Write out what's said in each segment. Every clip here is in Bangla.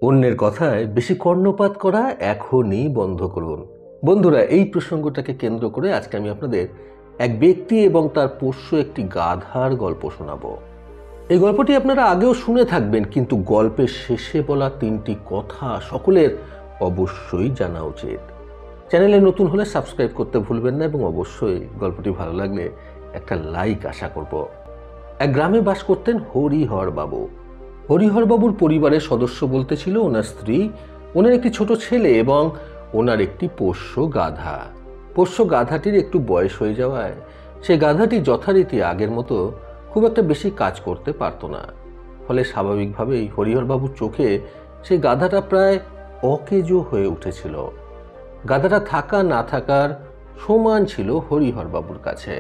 অন্যের কথায় বেশি কর্ণপাত করা এখনই বন্ধ করুন। বন্ধুরা, এই প্রসঙ্গটাকে কেন্দ্র করে আজকে আমি আপনাদের এক ব্যক্তি এবং তার পোষ্য একটি গাধার গল্প শোনাবো। এই গল্পটি আপনারা আগেও শুনে থাকবেন, কিন্তু গল্পের শেষে বলা তিনটি কথা সকলের অবশ্যই জানা উচিত। চ্যানেলে নতুন হলে সাবস্ক্রাইব করতে ভুলবেন না এবং অবশ্যই গল্পটি ভালো লাগলে একটা লাইক আশা করব। এক গ্রামে বাস করতেন হরিহর বাবু। হরিহর বাবুর পরিবারের সদস্য বলতে ছিল ওনার স্ত্রী, ওনার একটি ছোট ছেলে এবং ওনার একটি পোষ্য গাধা। পোষ্য গাধাটির একটু বয়স হয়ে যাওয়ায় সে গাধাটি যথারীতি আগের মতো খুব একটা বেশি কাজ করতে পারত না। ফলে স্বাভাবিকভাবেই হরিহর বাবুর চোখে সেই গাধাটা প্রায় অকেজো হয়ে উঠেছিল। গাধাটা থাকা না থাকার সমান ছিল হরিহর বাবুর কাছে।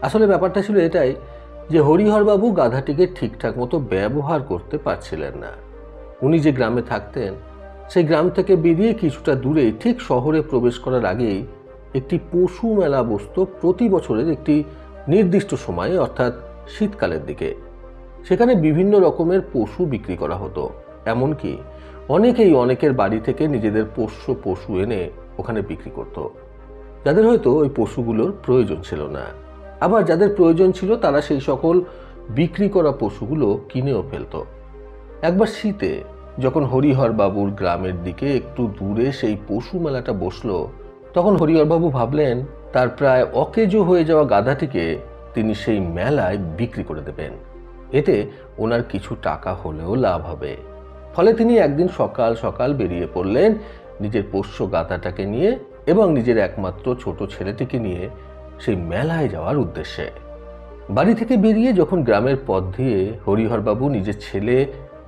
আসলে ব্যাপারটা ছিল এটাই যে হরিহরবাবু গাধাটিকে ঠিকঠাক মতো ব্যবহার করতে পারছিলেন না। উনি যে গ্রামে থাকতেন সেই গ্রাম থেকে বেরিয়ে কিছুটা দূরে ঠিক শহরে প্রবেশ করার আগেই একটি পশু মেলা বসতো প্রতি বছরের একটি নির্দিষ্ট সময়ে, অর্থাৎ শীতকালের দিকে। সেখানে বিভিন্ন রকমের পশু বিক্রি করা হতো। এমনকি অনেকেই অনেকের বাড়ি থেকে নিজেদের পোষ্য পশু এনে ওখানে বিক্রি করত, যাদের হয়তো ওই পশুগুলোর প্রয়োজন ছিল না। আবার যাদের প্রয়োজন ছিল তারা সেই সকল বিক্রি করা পশুগুলো কিনেও ফেলত। একবার শীতে যখন হরিহর বাবুর গ্রামের দিকে একটু দূরে সেই পশু মেলাটা বসলো, তখন হরিহর বাবু ভাবলেন তার প্রায় অকেজো হয়ে যাওয়া গাধাটিকে তিনি সেই মেলায় বিক্রি করে দেবেন। এতে ওনার কিছু টাকা হলেও লাভ হবে। ফলে তিনি একদিন সকাল সকাল বেরিয়ে পড়লেন নিজের পোষ্য গাধাটাকে নিয়ে এবং নিজের একমাত্র ছোট ছেলেটিকে নিয়ে সেই মেলায় যাওয়ার উদ্দেশ্যে। বাড়ি থেকে বেরিয়ে যখন গ্রামের পথ দিয়ে হরিহরবাবু নিজের ছেলে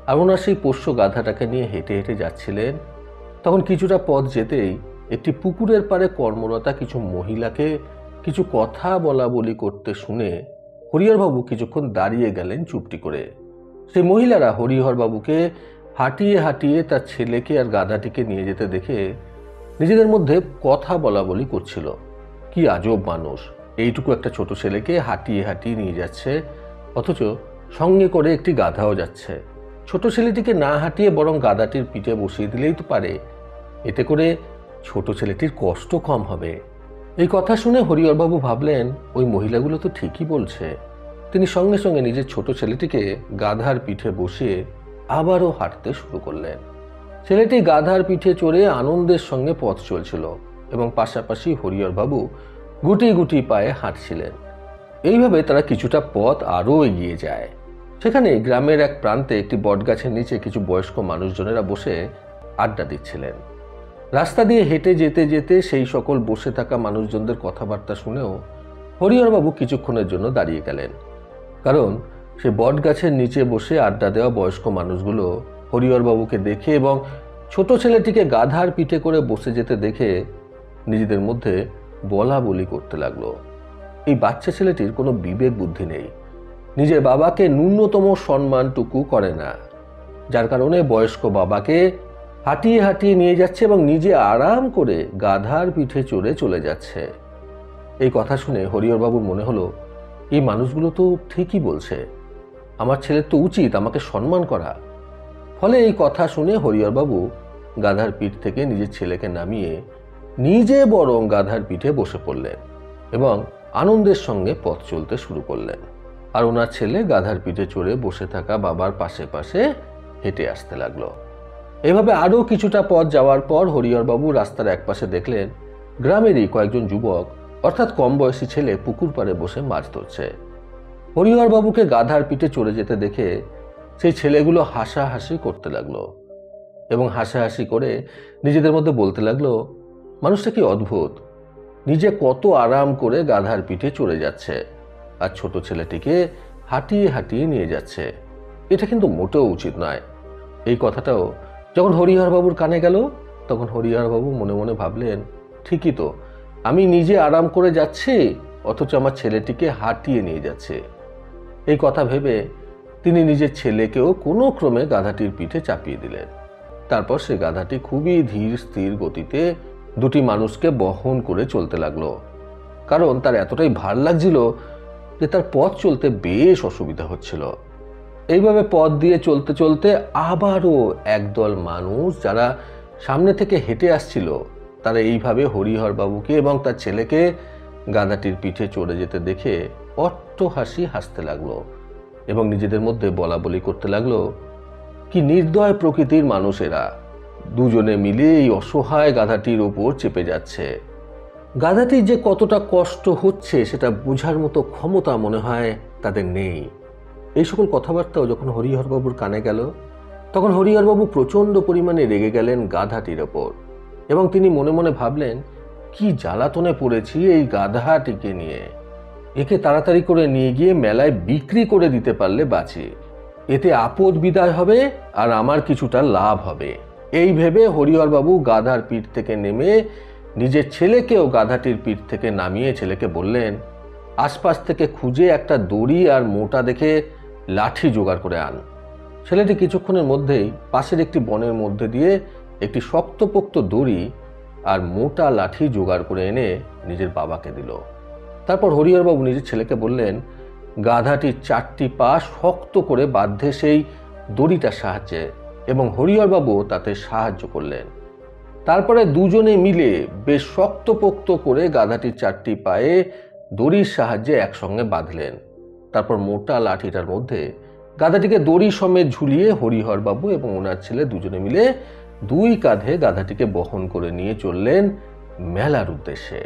আর ওনার সেই পোষ্য গাধাটাকে নিয়ে হেঁটে হেঁটে যাচ্ছিলেন, তখন কিছুটা পথ যেতেই একটি পুকুরের পাড়ে কর্মরতা কিছু মহিলাকে কিছু কথা বলা বলি করতে শুনে হরিহরবাবু কিছুক্ষণ দাঁড়িয়ে গেলেন চুপটি করে। সেই মহিলারা হরিহরবাবুকে হাঁটিয়ে হাঁটিয়ে তার ছেলেকে আর গাধাটিকে নিয়ে যেতে দেখে নিজেদের মধ্যে কথা বলা বলি করছিল। কি আজব মানুষ, এইটুকু একটা ছোট ছেলেকে হাঁটিয়ে হাঁটিয়ে নিয়ে যাচ্ছে, অথচ সঙ্গে করে একটি গাধাও যাচ্ছে। ছোট ছেলেটিকে না হাঁটিয়ে বরং গাধাটির পিঠে বসিয়ে দিলেই তো পারে, এতে করে ছোট ছেলেটির কষ্ট কম হবে। এই কথা শুনে হরিহরবাবু ভাবলেন ওই মহিলাগুলো তো ঠিকই বলছে। তিনি সঙ্গে সঙ্গে নিজের ছোট ছেলেটিকে গাধার পিঠে বসিয়ে আবারও হাঁটতে শুরু করলেন। ছেলেটি গাধার পিঠে চড়ে আনন্দের সঙ্গে পথ চলছিল এবং পাশাপাশি হরিহরবাবু গুটি গুটি পায়ে হাঁটছিলেন। এইভাবে তারা কিছুটা পথ আরও এগিয়ে যায়। সেখানে গ্রামের এক প্রান্তে একটি বটগাছের নিচে কিছু বয়স্ক মানুষজনেরা বসে আড্ডা দিচ্ছিলেন। রাস্তা দিয়ে হেঁটে যেতে যেতে সেই সকল বসে থাকা মানুষজনদের কথাবার্তা শুনেও হরিহরবাবু কিছুক্ষণের জন্য দাঁড়িয়ে গেলেন। কারণ সে বটগাছের নিচে বসে আড্ডা দেওয়া বয়স্ক মানুষগুলো হরিহরবাবুকে দেখে এবং ছোট ছেলেটিকে গাধার পিঠে করে বসে যেতে দেখে নিজেদের মধ্যে বলা বলি করতে লাগলো। এই বাচ্চা ছেলেটির কোনো বিবেক বুদ্ধি নেই, নিজের বাবাকে ন্যূনতম সম্মানটুকু করে না, যার কারণে বয়স্ক বাবাকে হাঁটিয়ে হাঁটিয়ে নিয়ে যাচ্ছে এবং নিজে আরাম করে গাধার পিঠে চড়ে চলে যাচ্ছে। এই কথা শুনে হরিহরবাবুর মনে হলো এই মানুষগুলো তো ঠিকই বলছে, আমার ছেলের তো উচিত আমাকে সম্মান করা। ফলে এই কথা শুনে হরিহরবাবু গাধার পিঠ থেকে নিজের ছেলেকে নামিয়ে নিজে বরং গাধার পিঠে বসে পড়লেন এবং আনন্দের সঙ্গে পথ চলতে শুরু করলেন। আর ওনার ছেলে গাধার পিঠে চড়ে বসে থাকা বাবার পাশে পাশে হেঁটে আসতে লাগলো। এভাবে আরও কিছুটা পথ যাওয়ার পর হরিহরবাবু রাস্তার একপাশে দেখলেন গ্রামেরই কয়েকজন যুবক, অর্থাৎ কম বয়সী ছেলে পুকুর পাড়ে বসে মাছ ধরছে। হরিহরবাবুকে গাধার পিঠে চড়ে যেতে দেখে সেই ছেলেগুলো হাসাহাসি করতে লাগলো এবং হাসাহাসি করে নিজেদের মধ্যে বলতে লাগলো, মানুষটা কি অদ্ভুত, নিজে কত আরাম করে গাধার পিঠে চড়ে যাচ্ছে আর ছোট ছেলেটিকে হাঁটিয়ে হাঁটিয়ে নিয়ে যাচ্ছে। এটা কিন্তু মোটেও উচিত নয়। এই কথাটাও যখন হরিহরবাবুর কানে গেল, তখন হরিহরবাবু মনে মনে ভাবলেন, ঠিকই তো, আমি নিজে আরাম করে যাচ্ছি অথচ আমার ছেলেটিকে হাঁটিয়ে নিয়ে যাচ্ছে। এই কথা ভেবে তিনি নিজের ছেলেকেও কোনো ক্রমে গাধাটির পিঠে চাপিয়ে দিলেন। তারপর সে গাধাটি খুবই ধীর স্থির গতিতে দুটি মানুষকে বহন করে চলতে লাগলো, কারণ তার এতটাই ভার লাগছিল যে তার পথ চলতে বেশ অসুবিধা হচ্ছিল। এইভাবে পথ দিয়ে চলতে চলতে আবারও একদল মানুষ যারা সামনে থেকে হেঁটে আসছিল তারা এইভাবে হরিহরবাবুকে এবং তার ছেলেকে গাধাটির পিঠে চড়ে যেতে দেখে অট্টহাসি হাসতে লাগলো এবং নিজেদের মধ্যে বলাবলি করতে লাগলো, কি নির্দয় প্রকৃতির মানুষেরা, দুজনে মিলে এই অসহায় গাধাটির ওপর চেপে যাচ্ছে। গাধাটির যে কতটা কষ্ট হচ্ছে সেটা বোঝার মতো ক্ষমতা মনে হয় তাদের নেই। এই সকল কথাবার্তাও যখন হরিহরবাবুর কানে গেল তখন হরিহরবাবু প্রচণ্ড পরিমাণে রেগে গেলেন গাধাটির ওপর এবং তিনি মনে মনে ভাবলেন, কি জ্বালাতনে পড়েছি এই গাধাটিকে নিয়ে, একে তাড়াতাড়ি করে নিয়ে গিয়ে মেলায় বিক্রি করে দিতে পারলে বাঁচি, এতে আপদ বিদায় হবে আর আমার কিছুটা লাভ হবে। এই ভেবে হরিহরবাবু গাধার পিঠ থেকে নেমে নিজের ছেলেকেও গাধাটির পিঠ থেকে নামিয়ে ছেলেকে বললেন, আশপাশ থেকে খুঁজে একটা দড়ি আর মোটা দেখে লাঠি জোগাড় করে আন। ছেলেটি কিছুক্ষণের মধ্যেই পাশের একটি বনের মধ্যে দিয়ে একটি শক্তপোক্ত দড়ি আর মোটা লাঠি জোগাড় করে এনে নিজের বাবাকে দিল। তারপর হরিহরবাবু নিজের ছেলেকে বললেন, গাধাটির 4টি পা শক্ত করে বাঁধে সেই দড়িটার সাহায্যে, এবং হরিহরবাবু তাতে সাহায্য করলেন। তারপরে দুজনে মিলে বেশ শক্তপোক্ত করে গাধাটির 4টি পায়ে দড়ির সাহায্যে একসঙ্গে বাঁধলেন। তারপর মোটা লাঠিটার মধ্যে গাধাটিকে দড়ি সমেত ঝুলিয়ে হরিহরবাবু এবং ওনার ছেলে দুজনে মিলে 2 কাঁধে গাধাটিকে বহন করে নিয়ে চললেন মেলার উদ্দেশ্যে।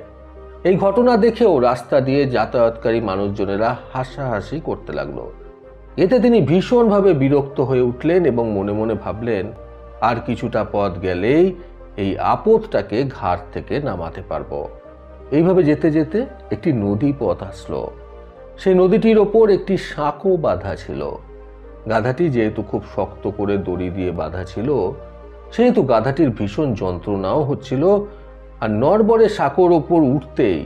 এই ঘটনা দেখেও রাস্তা দিয়ে যাতায়াতকারী মানুষজনেরা হাসাহাসি করতে লাগলো। এতে তিনি ভীষণভাবে বিরক্ত হয়ে উঠলেন এবং মনে মনে ভাবলেন, আর কিছুটা পথ গেলেই এই আপদটাকে ঘাট থেকে নামাতে পারবো। এইভাবে যেতে যেতে একটি নদী পথ আসলো। সেই নদীটির ওপর একটি সাঁকো বাঁধা ছিল। গাধাটি যেহেতু খুব শক্ত করে দড়ি দিয়ে বাঁধা ছিল সেহেতু গাধাটির ভীষণ যন্ত্রণাও হচ্ছিল, আর নড়বড়ে সাঁকোর ওপর উঠতেই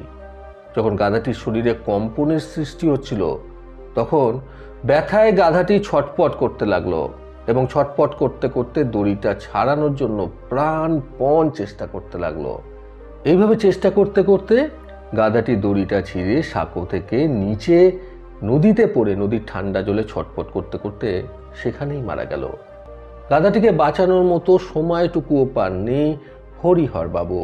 যখন গাধাটির শরীরে কম্পনের সৃষ্টি হচ্ছিল তখন ব্যথায় গাধাটি ছটপট করতে লাগলো এবং ছটপট করতে করতে দড়িটা ছাড়ানোর জন্য প্রাণপণ চেষ্টা করতে লাগলো। এইভাবে চেষ্টা করতে করতে গাধাটি দড়িটা ছিঁড়ে সাঁকো থেকে নিচে নদীতে পড়ে নদীর ঠান্ডা জলে ছটপট করতে করতে সেখানেই মারা গেল। গাধাটিকে বাঁচানোর মতো সময়টুকুও পাননি হরিহরবাবু।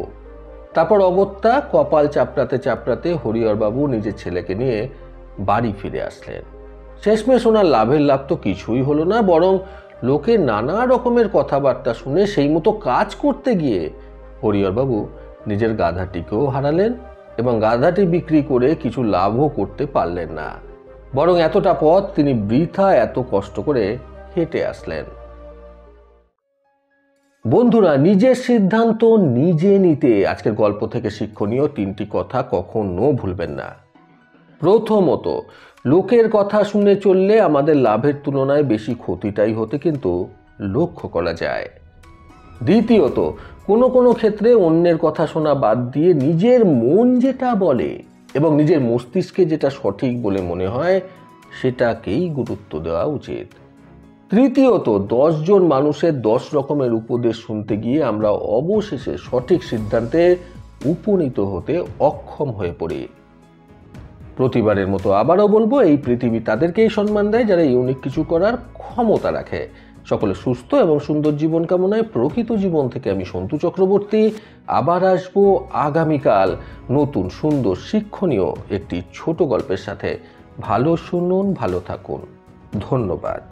তারপর অগত্যা কপাল চাপড়াতে চাপড়াতে হরিহরবাবু নিজের ছেলেকে নিয়ে বাড়ি ফিরে আসলেন। শেষমেশ ওনার লাভের লাভ তো কিছুই হলো না, বরং লোকের নানা রকমের কথাবার্তা শুনে সেই মতো কাজ করতে গিয়ে হরিহরবাবু নিজের গাধাটিকেও হারালেন এবং গাধাটি বিক্রি করে কিছু লাভও করতে পারলেন না, বরং এতটা পথ তিনি বৃথা এত কষ্ট করে হেঁটে আসলেন। বন্ধুরা, নিজের সিদ্ধান্ত নিজে নিতে আজকের গল্প থেকে শিক্ষণীয় 3টি কথা কখনো ভুলবেন না। প্রথমত, লোকের কথা শুনে চললে আমাদের লাভের তুলনায় বেশি ক্ষতিটাই হতে কিন্তু লক্ষ্য করা যায়। দ্বিতীয়ত, কোনো ক্ষেত্রে অন্যের কথা শোনা বাদ দিয়ে নিজের মন যেটা বলে এবং নিজের মস্তিষ্কে যেটা সঠিক বলে মনে হয় সেটাকেই গুরুত্ব দেওয়া উচিত। তৃতীয়ত, 10 জন মানুষের 10 রকমের উপদেশ শুনতে গিয়ে আমরা অবশেষে সঠিক সিদ্ধান্তে উপনীত হতে অক্ষম হয়ে পড়ি। প্রতিবারের মতো আবারও বলবো, এই পৃথিবী তাদেরকেই সম্মান দেয় যারা ইউনিক কিছু করার ক্ষমতা রাখে। সকলে সুস্থ এবং সুন্দর জীবন কামনায় প্রকৃত জীবন থেকে আমি সন্তু চক্রবর্তী আবার আসবো আগামীকাল নতুন সুন্দর শিক্ষণীয় একটি ছোট গল্পের সাথে। ভালো শুনুন, ভালো থাকুন। ধন্যবাদ।